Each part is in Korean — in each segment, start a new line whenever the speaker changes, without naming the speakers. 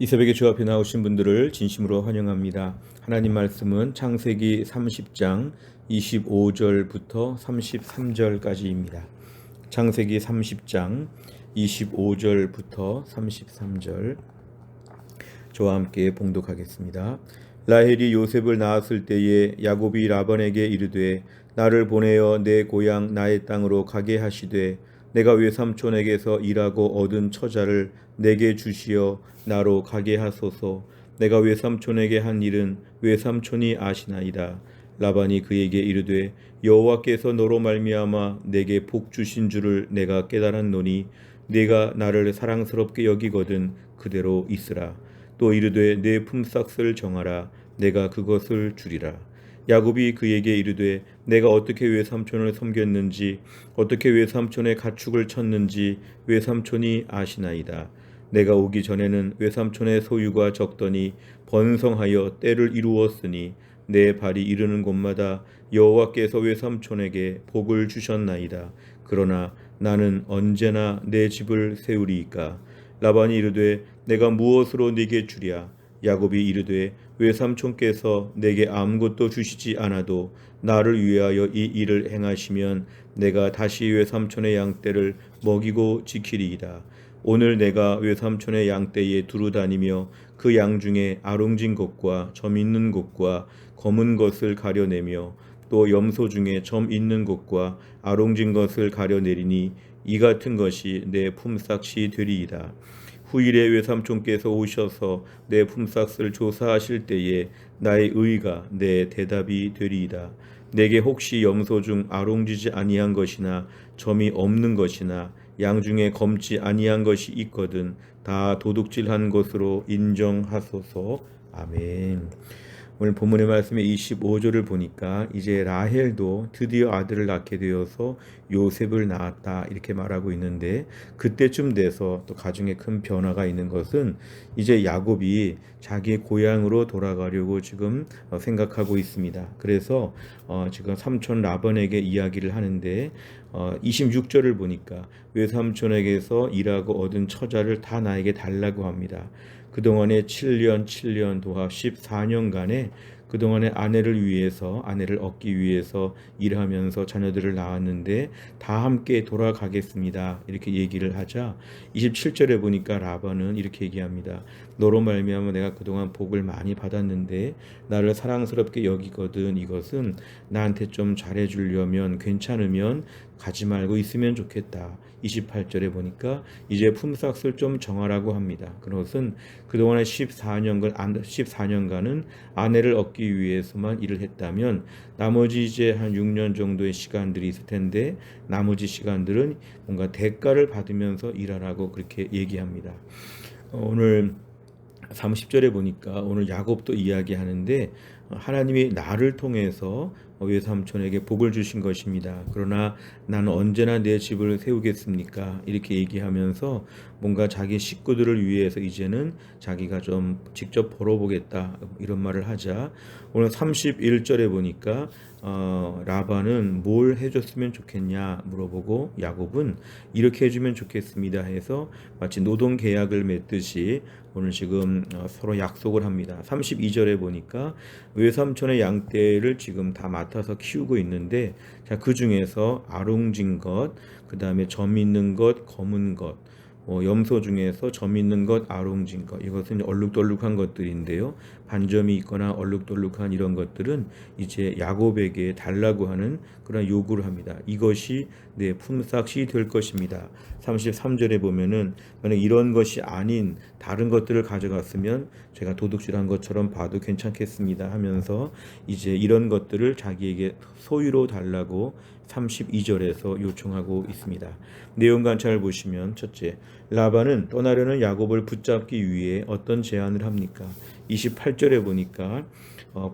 이 새벽에 주 앞에 나오신 분들을 진심으로 환영합니다. 하나님 말씀은 창세기 30장 25절부터 33절까지입니다. 창세기 30장 25절부터 33절 저와 함께 봉독하겠습니다. 라헬이 요셉을 낳았을 때에 야곱이 라반에게 이르되 나를 보내어 내 고향 나의 땅으로 가게 하시되 내가 외삼촌에게서 일하고 얻은 처자를 내게 주시어 나로 가게 하소서. 내가 외삼촌에게 한 일은 외삼촌이 아시나이다. 라반이 그에게 이르되 여호와께서 너로 말미암아 내게 복 주신 줄을 내가 깨달았노니 네가 나를 사랑스럽게 여기거든 그대로 있으라. 또 이르되 내 품삯을 정하라. 내가 그것을 주리라. 야곱이 그에게 이르되 내가 어떻게 외삼촌을 섬겼는지 어떻게 외삼촌의 가축을 쳤는지 외삼촌이 아시나이다. 내가 오기 전에는 외삼촌의 소유가 적더니 번성하여 때를 이루었으니 내 발이 이르는 곳마다 여호와께서 외삼촌에게 복을 주셨나이다. 그러나 나는 언제나 내 집을 세우리이까. 라반이 이르되 내가 무엇으로 네게 주랴. 야곱이 이르되 외삼촌께서 내게 아무것도 주시지 않아도 나를 위하여 이 일을 행하시면 내가 다시 외삼촌의 양떼를 먹이고 지키리이다. 오늘 내가 외삼촌의 양떼에 두루 다니며 그 양 중에 아롱진 것과 점 있는 것과 검은 것을 가려내며 또 염소 중에 점 있는 것과 아롱진 것을 가려내리니 이 같은 것이 내 품삯이 되리이다. 후일에 외삼촌께서 오셔서 내 품삯을 조사하실 때에 나의 의가 내 대답이 되리이다. 내게 혹시 염소 중 아롱지지 아니한 것이나 점이 없는 것이나 양 중에 검지 아니한 것이 있거든 다 도둑질한 것으로 인정하소서. 아멘. 오늘 본문의 말씀의 25절을 보니까 이제 라헬도 드디어 아들을 낳게 되어서 요셉을 낳았다 이렇게 말하고 있는데, 그때쯤 돼서 또 가정에 큰 변화가 있는 것은 이제 야곱이 자기 고향으로 돌아가려고 지금 생각하고 있습니다. 그래서 지금 삼촌 라반에게 이야기를 하는데 26절을 보니까 외삼촌에게서 일하고 얻은 처자를 다 나에게 달라고 합니다. 그동안에 7년 도합 14년간에 그동안에 아내를 얻기 위해서 일하면서 자녀들을 낳았는데 다 함께 돌아가겠습니다. 이렇게 얘기를 하자 27절에 보니까 라반은 이렇게 얘기합니다. 너로 말미암아 내가 그동안 복을 많이 받았는데 나를 사랑스럽게 여기거든. 이것은 나한테 좀 잘해주려면 괜찮으면 가지 말고 있으면 좋겠다. 28절에 보니까 이제 품삯을 좀 정하라고 합니다. 그것은 그동안에 14년간은 아내를 얻기 위해서만 일을 했다면 나머지 이제 한 6년 정도의 시간들이 있을 텐데 나머지 시간들은 뭔가 대가를 받으면서 일하라고 그렇게 얘기합니다. 오늘 30절에 보니까 오늘 야곱도 이야기하는데 하나님이 나를 통해서 외삼촌에게 복을 주신 것입니다. 그러나 나는 언제나 내 집을 세우겠습니까? 이렇게 얘기하면서 뭔가 자기 식구들을 위해서 이제는 자기가 좀 직접 벌어보겠다 이런 말을 하자 오늘 31절에 보니까 라반은 뭘 해줬으면 좋겠냐 물어보고 야곱은 이렇게 해주면 좋겠습니다 해서 마치 노동 계약을 맺듯이 오늘 지금 서로 약속을 합니다. 32절에 보니까 외삼촌의 양떼를 지금 다 맡아서 키우고 있는데 그 중에서 아롱진 것, 그 다음에 점 있는 것, 검은 것, 염소 중에서 점 있는 것, 아롱진 것, 이것은 얼룩덜룩한 것들인데요. 반점이 있거나 얼룩덜룩한 이런 것들은 이제 야곱에게 달라고 하는 그런 요구를 합니다. 이것이 내 품삯이 될 것입니다. 33절에 보면은 만약 이런 것이 아닌 다른 것들을 가져갔으면 제가 도둑질한 것처럼 봐도 괜찮겠습니다 하면서 이제 이런 것들을 자기에게 소유로 달라고 32절에서 요청하고 있습니다. 내용 관찰을 보시면 첫째, 라반은 떠나려는 야곱을 붙잡기 위해 어떤 제안을 합니까? 28절에 보니까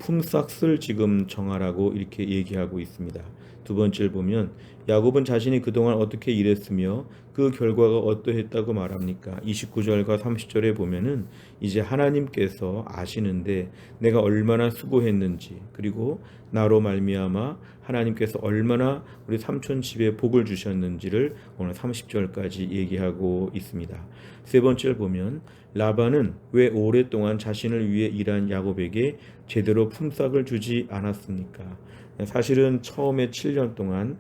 품삯을 지금 정하라고 이렇게 얘기하고 있습니다. 두 번째를 보면 야곱은 자신이 그동안 어떻게 일했으며 그 결과가 어떠했다고 말합니까? 29절과 30절에 보면은 이제 하나님께서 아시는데 내가 얼마나 수고했는지, 그리고 나로 말미암아 하나님께서 얼마나 우리 삼촌 집에 복을 주셨는지를 오늘 30절까지 얘기하고 있습니다. 세 번째를 보면 라반은 왜 오랫동안 자신을 위해 일한 야곱에게 제대로 품삯을 주지 않았습니까? 사실은 처음에 7년 동안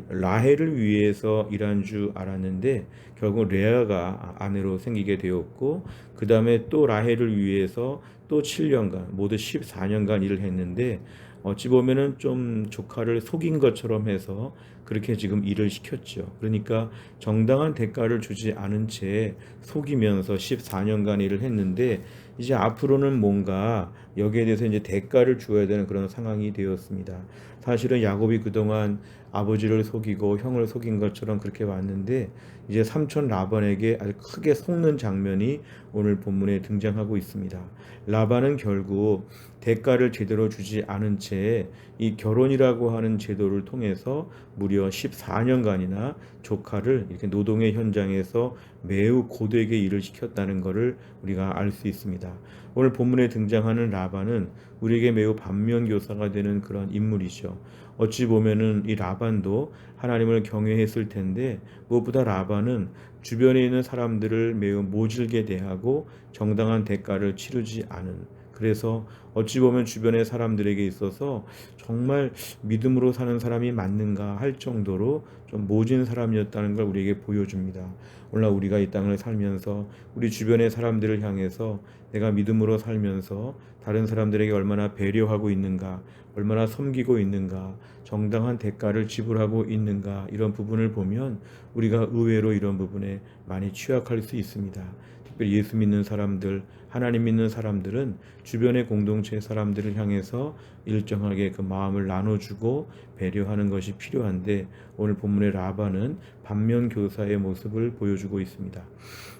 라헬을 위해서 일한 줄 알았는데 결국 레아가 아내로 생기게 되었고, 그 다음에 또 라헬을 위해서 또 7년간 모두 14년간 일을 했는데 어찌 보면은 좀 조카를 속인 것처럼 해서 그렇게 지금 일을 시켰죠. 그러니까 정당한 대가를 주지 않은 채 속이면서 14년간 일을 했는데 이제 앞으로는 뭔가 여기에 대해서 이제 대가를 주어야 되는 그런 상황이 되었습니다. 사실은 야곱이 그동안 아버지를 속이고 형을 속인 것처럼 그렇게 왔는데 이제 삼촌 라반에게 아주 크게 속는 장면이 오늘 본문에 등장하고 있습니다. 라반은 결국 대가를 제대로 주지 않은 채 이 결혼이라고 하는 제도를 통해서 무려 14년간이나 조카를 이렇게 노동의 현장에서 매우 고되게 일을 시켰다는 것을 우리가 알 수 있습니다. 오늘 본문에 등장하는 라반은 우리에게 매우 반면교사가 되는 그런 인물이죠. 어찌 보면은 이 라반도 하나님을 경외했을 텐데 무엇보다 라반은 주변에 있는 사람들을 매우 모질게 대하고 정당한 대가를 치르지 않은, 그래서 어찌 보면 주변의 사람들에게 있어서 정말 믿음으로 사는 사람이 맞는가 할 정도로 좀 모진 사람이었다는 걸 우리에게 보여줍니다. 오늘 우리가 이 땅을 살면서 우리 주변의 사람들을 향해서 내가 믿음으로 살면서 다른 사람들에게 얼마나 배려하고 있는가, 얼마나 섬기고 있는가, 정당한 대가를 지불하고 있는가, 이런 부분을 보면 우리가 의외로 이런 부분에 많이 취약할 수 있습니다. 특별히 예수 믿는 사람들, 하나님 믿는 사람들은 주변의 공동체 사람들을 향해서 일정하게 그 마음을 나눠주고 배려하는 것이 필요한데 오늘 본문의 라반은 반면교사의 모습을 보여주고 있습니다.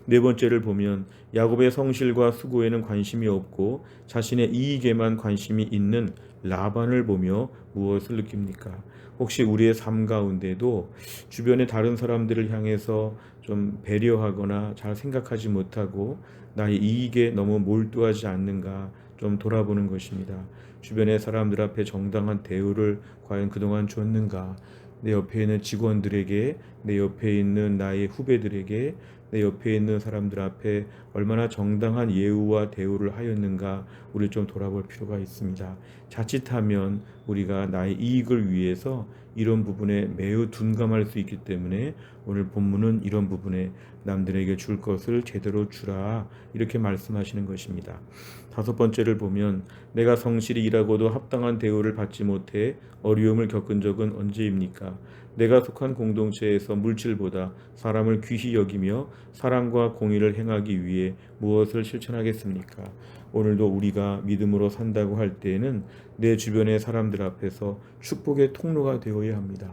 네 번째를 보면 야곱의 성실과 수고에는 관심이 없고 자신의 이익에만 관심이 있는 라반을 보며 무엇을 느낍니까? 혹시 우리의 삶 가운데도 주변의 다른 사람들을 향해서 좀 배려하거나 잘 생각하지 못하고 나의 이익에 너무 몰두하지 않는가 좀 돌아보는 것입니다. 주변의 사람들 앞에 정당한 대우를 과연 그동안 줬는가? 내 옆에 있는 직원들에게, 내 옆에 있는 나의 후배들에게, 내 옆에 있는 사람들 앞에 얼마나 정당한 예우와 대우를 하였는가 우리 좀 돌아볼 필요가 있습니다. 자칫하면 우리가 나의 이익을 위해서 이런 부분에 매우 둔감할 수 있기 때문에 오늘 본문은 이런 부분에 남들에게 줄 것을 제대로 주라 이렇게 말씀하시는 것입니다. 다섯 번째를 보면 내가 성실히 일하고도 합당한 대우를 받지 못해 어려움을 겪은 적은 언제입니까? 내가 속한 공동체에서 물질보다 사람을 귀히 여기며 사랑과 공의를 행하기 위해 무엇을 실천하겠습니까? 오늘도 우리가 믿음으로 산다고 할 때에는 내 주변의 사람들 앞에서 축복의 통로가 되어야 합니다.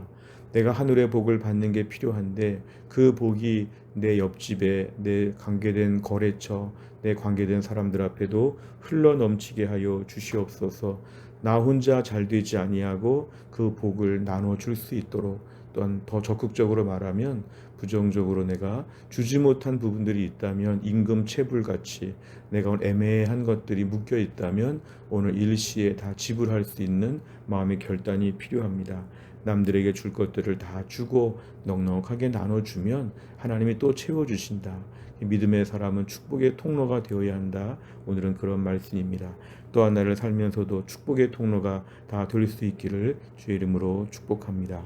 내가 하늘의 복을 받는 게 필요한데 그 복이 내 옆집에, 내 관계된 거래처, 내 관계된 사람들 앞에도 흘러넘치게 하여 주시옵소서. 나 혼자 잘 되지 아니하고 그 복을 나눠줄 수 있도록, 또한 더 적극적으로 말하면 부정적으로 내가 주지 못한 부분들이 있다면 임금 체불같이 내가 오늘 애매한 것들이 묶여 있다면 오늘 일시에 다 지불할 수 있는 마음의 결단이 필요합니다. 남들에게 줄 것들을 다 주고 넉넉하게 나눠주면 하나님이 또 채워주신다. 믿음의 사람은 축복의 통로가 되어야 한다. 오늘은 그런 말씀입니다. 또 하나를 살면서도 축복의 통로가 다 될 수 있기를 주의 이름으로 축복합니다.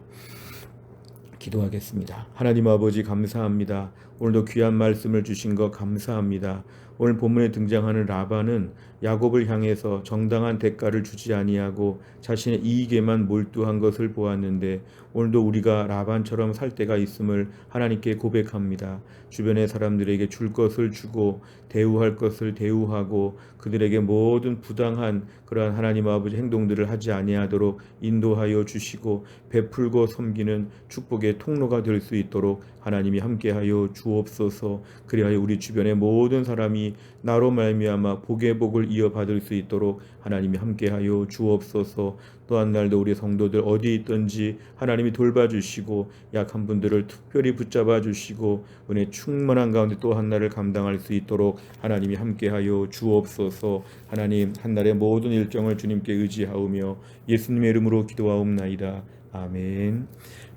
기도하겠습니다. 하나님 아버지 감사합니다. 오늘도 귀한 말씀을 주신 것 감사합니다. 오늘 본문에 등장하는 라반은 야곱을 향해서 정당한 대가를 주지 아니하고 자신의 이익에만 몰두한 것을 보았는데 오늘도 우리가 라반처럼 살 때가 있음을 하나님께 고백합니다. 주변의 사람들에게 줄 것을 주고 대우할 것을 대우하고 그들에게 모든 부당한 그러한 하나님 아버지 행동들을 하지 아니하도록 인도하여 주시고 베풀고 섬기는 축복의 통로가 될 수 있도록 하나님이 함께하여 주옵소서. 주옵소서. 그리하여 우리 주변의 모든 사람이 나로 말미암아 복의 복을 이어받을 수 있도록 하나님이 함께하여 주옵소서. 또한 날도 우리 성도들 어디 있든지 하나님이 돌봐주시고 약한 분들을 특별히 붙잡아 주시고 은혜 충만한 가운데 또 한 날을 감당할 수 있도록 하나님이 함께하여 주옵소서. 하나님 한 날의 모든 일정을 주님께 의지하오며 예수님의 이름으로 기도하옵나이다. 아멘.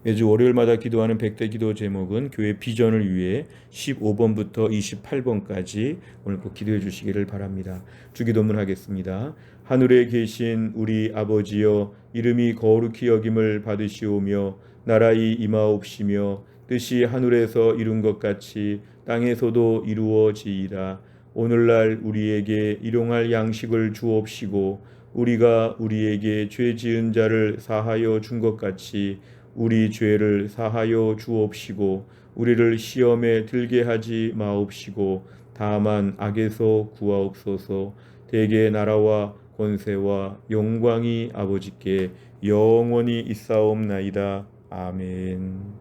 매주 월요일마다 기도하는 100대 기도 제목은 교회 비전을 위해 15번부터 28번까지 오늘 꼭 기도해 주시기를 바랍니다. 주기도문 하겠습니다. 하늘에 계신 우리 아버지여, 이름이 거룩히 여김을 받으시오며 나라의 임하옵시며 뜻이 하늘에서 이룬 것 같이 땅에서도 이루어지이다. 오늘날 우리에게 일용할 양식을 주옵시고 우리가 우리에게 죄 지은 자를 사하여 준 것 같이 우리 죄를 사하여 주옵시고 우리를 시험에 들게 하지 마옵시고 다만 악에서 구하옵소서. 대개 나라와 권세와 영광이 아버지께 영원히 있사옵나이다. 아멘.